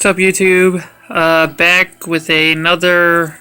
What's up, YouTube? Back with another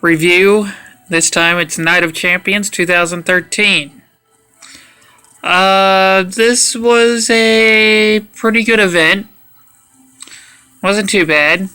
review. This time it's Night of Champions 2013. This was a pretty good event. Wasn't too bad.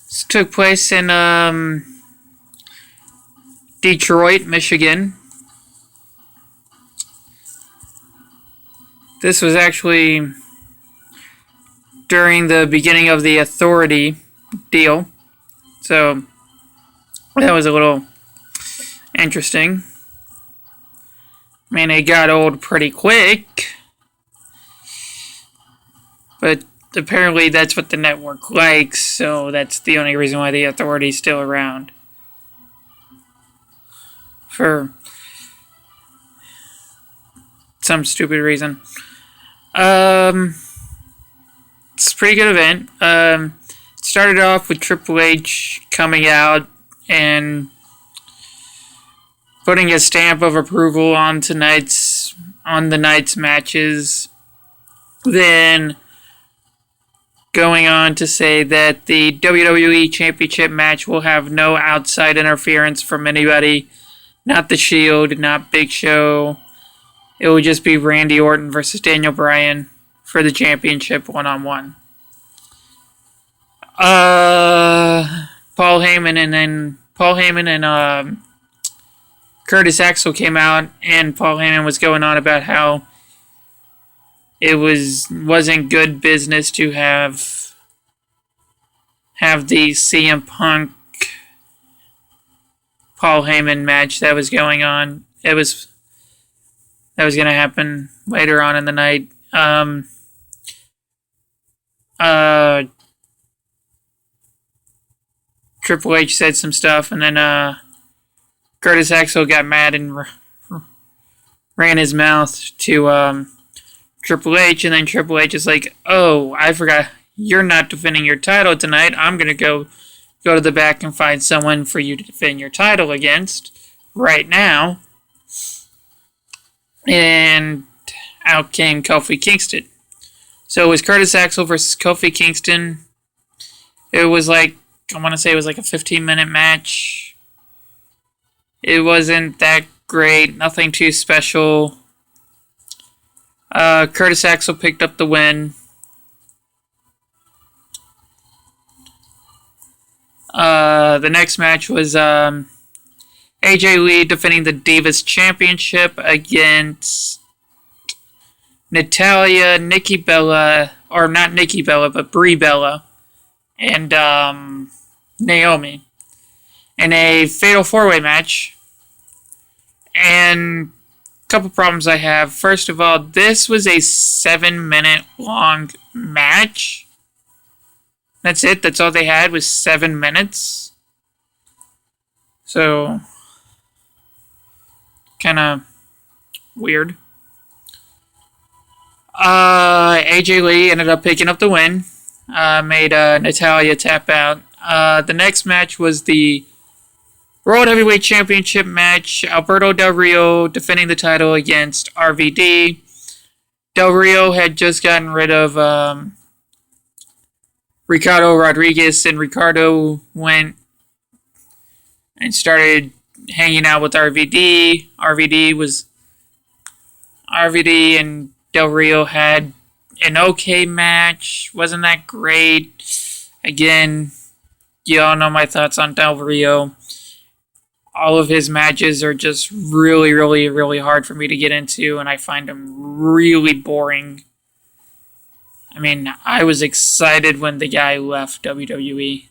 This took place in Detroit, Michigan. This was actually during the beginning of the Authority deal, so that was a little interesting. I mean, it got old pretty quick, but apparently that's what the network likes, so that's the only reason why the Authority's still around. For some stupid reason. It's a pretty good event. It started off with Triple H coming out and putting a stamp of approval on the night's matches. Then going on to say that the WWE Championship match will have no outside interference from anybody. Not The Shield, not Big Show. It will just be Randy Orton versus Daniel Bryan for the championship one-on-one. Paul Heyman and Curtis Axel came out, and Paul Heyman was going on about how it wasn't good business to have the CM Punk Paul Heyman match that was going on. That was going to happen later on in the night. Triple H said some stuff, and then Curtis Axel got mad and ran his mouth to Triple H, and then Triple H is like, "Oh, I forgot, you're not defending your title tonight. I'm gonna go to the back and find someone for you to defend your title against right now." And out came Kofi Kingston. So it was Curtis Axel versus Kofi Kingston. It was like, I want to say it was like a 15-minute match. It wasn't that great. Nothing too special. Curtis Axel picked up the win. The next match was AJ Lee defending the Divas Championship against Natalya, Nikki Bella, or not Nikki Bella, but Brie Bella, and Naomi, in a fatal four-way match. And a couple problems I have. First of all, this was a 7-minute long match. That's it. That's all they had was 7 minutes. So, kind of weird. AJ Lee ended up picking up the win. Made Natalya tap out. The next match was the World Heavyweight Championship match. Alberto Del Rio defending the title against RVD. Del Rio had just gotten rid of Ricardo Rodriguez, and Ricardo went and started hanging out with RVD. RVD and Del Rio had an okay match. Wasn't that great. Again, you all know my thoughts on Del Rio. All of his matches are just really, really, really hard for me to get into, and I find them really boring. I mean, I was excited when the guy left WWE.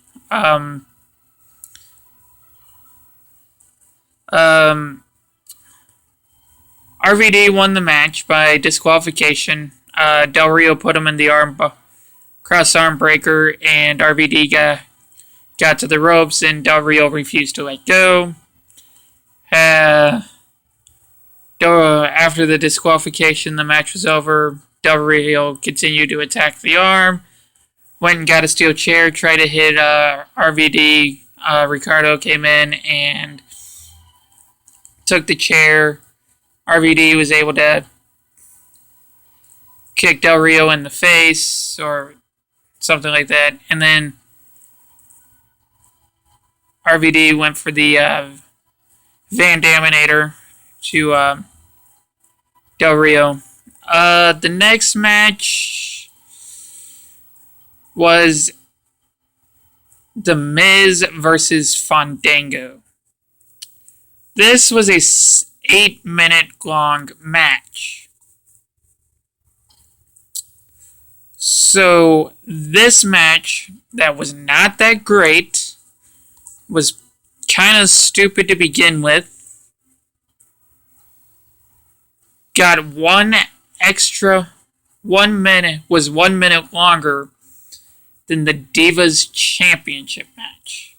RVD won the match by disqualification. Del Rio put him in the cross arm breaker, and RVD got to the ropes, and Del Rio refused to let go. After the disqualification, the match was over. Del Rio continued to attack the arm, went and got a steel chair, tried to hit RVD. Ricardo came in and took the chair. RVD was able to kicked Del Rio in the face or something like that. And then RVD went for the Van Daminator to Del Rio. The next match was The Miz versus Fandango. This was a 8-minute long match. So this match that was not that great, was kind of stupid to begin with, got 1 minute, was 1 minute longer than the Divas Championship match.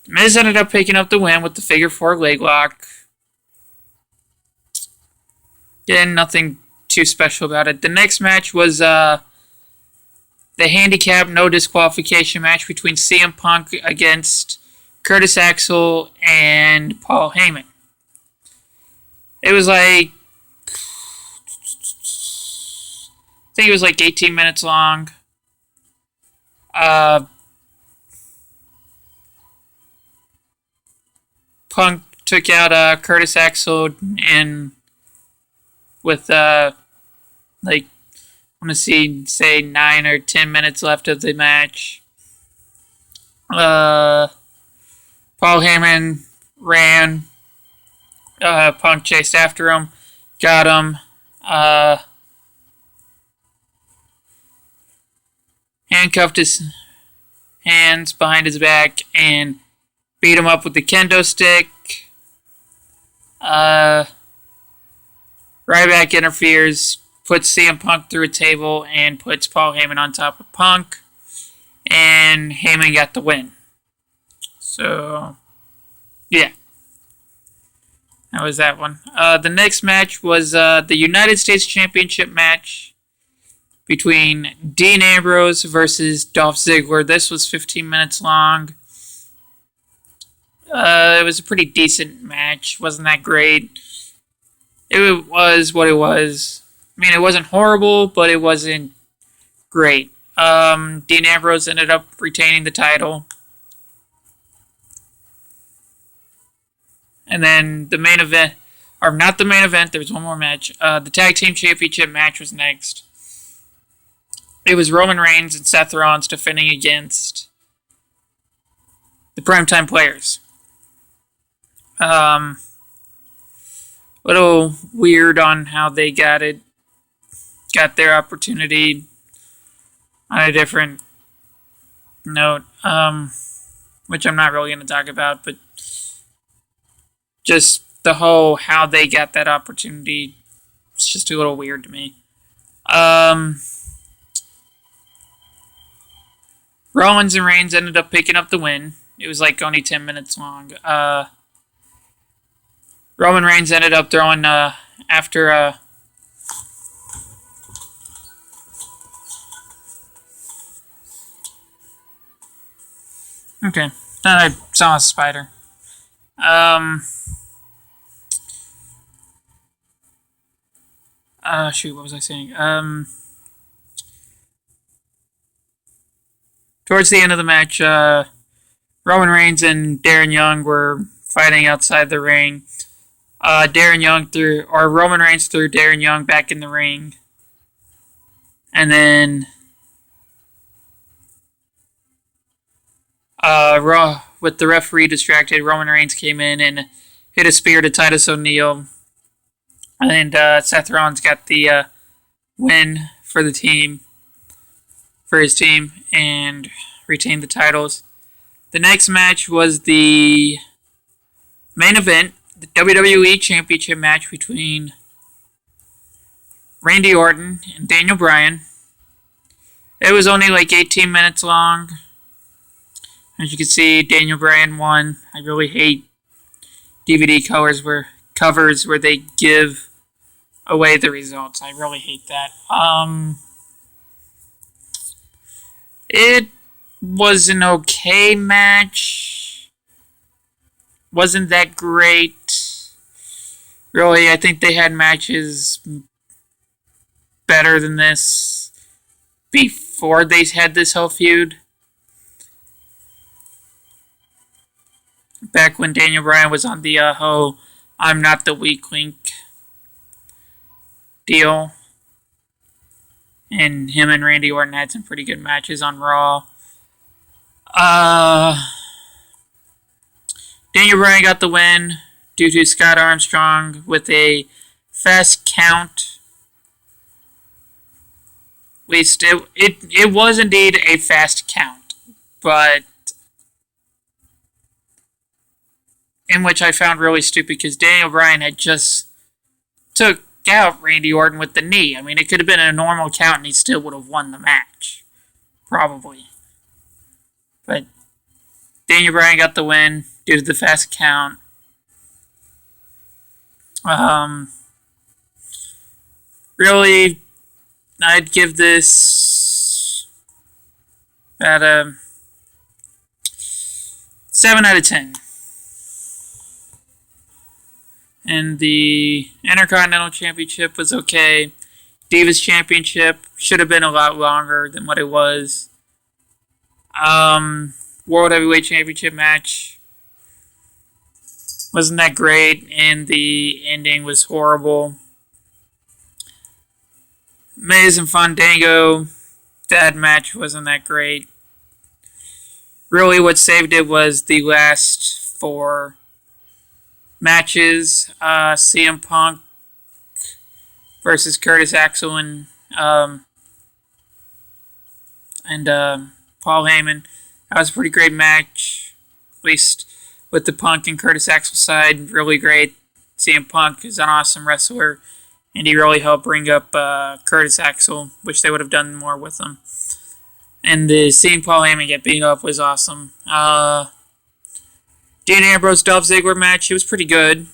The Miz ended up picking up the win with the figure 4 leg lock. Again, nothing too special about it. The next match was the handicap no disqualification match between CM Punk against Curtis Axel and Paul Heyman. It was like, I think it was like 18 minutes long. Punk took out Curtis Axel and with like, I want to say 9 or 10 minutes left of the match. Paul Heyman ran. Punk chased after him, got him. Handcuffed his hands behind his back and beat him up with the kendo stick. Ryback interferes, puts CM Punk through a table, and puts Paul Heyman on top of Punk. And Heyman got the win. So, yeah. That was that one. The next match was the United States Championship match between Dean Ambrose versus Dolph Ziggler. This was 15 minutes long. It was a pretty decent match. Wasn't that great. It was what it was. I mean, it wasn't horrible, but it wasn't great. Dean Ambrose ended up retaining the title. And then the main event, or not the main event, there was one more match. The Tag Team Championship match was next. It was Roman Reigns and Seth Rollins defending against the Primetime Players. Little weird on how they got their opportunity on a different note, which I'm not really going to talk about, but just the whole how they got that opportunity, it's just a little weird to me. Rollins and Reigns ended up picking up the win. It was like only 10 minutes long. Roman Reigns ended up throwing after okay, then I saw a spider. Shoot, what was I saying? Towards the end of the match, Roman Reigns and Darren Young were fighting outside the ring. Roman Reigns threw Darren Young back in the ring. And then with the referee distracted, Roman Reigns came in and hit a spear to Titus O'Neil. And Seth Rollins got the win for his team, and retained the titles. The next match was the main event, the WWE Championship match between Randy Orton and Daniel Bryan. It was only like 18 minutes long. As you can see, Daniel Bryan won. I really hate DVD covers where they give away the results. I really hate that. It was an okay match. Wasn't that great. Really, I think they had matches better than this before they had this whole feud. Back when Daniel Bryan was on the whole I'm not the weak link deal. And him and Randy Orton had some pretty good matches on Raw. Daniel Bryan got the win due to Scott Armstrong with a fast count. At least it was indeed a fast count, but in which I found really stupid because Daniel Bryan had just took out Randy Orton with the knee. I mean, it could have been a normal count and he still would have won the match. Probably. But Daniel Bryan got the win due to the fast count. Really, I'd give this at a 7 out of 10. And the Intercontinental Championship was okay. Divas Championship should have been a lot longer than what it was. World Heavyweight Championship match wasn't that great, and the ending was horrible. Miz and Fandango, that match wasn't that great. Really, what saved it was the last 4 matches. CM Punk versus Curtis Axel and Paul Heyman. That was a pretty great match, at least with the Punk and Curtis Axel side. Really great. CM Punk is an awesome wrestler, and he really helped bring up Curtis Axel, which they would have done more with him. And seeing Paul Heyman get beat up was awesome. Dean Ambrose Dolph Ziggler match, it was pretty good.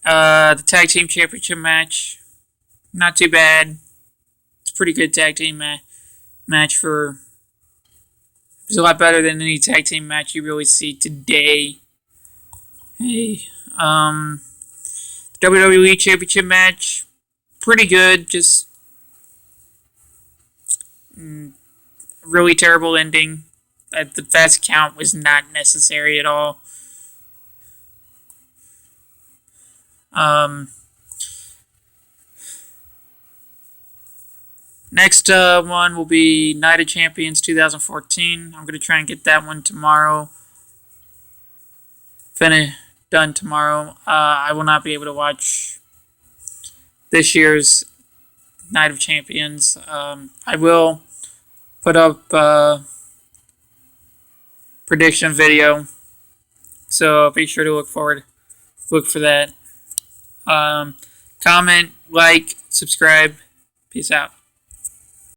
The Tag Team Championship match, not too bad. It's a pretty good tag team match for... It's a lot better than any tag team match you really see today. Hey, WWE Championship match, pretty good, just really terrible ending. The fast count was not necessary at all. Next one will be Night of Champions 2014. I'm going to try and get that one tomorrow. Done tomorrow. I will not be able to watch this year's Night of Champions. I will put up prediction video, so be sure to look for that. Comment, like, subscribe. Peace out.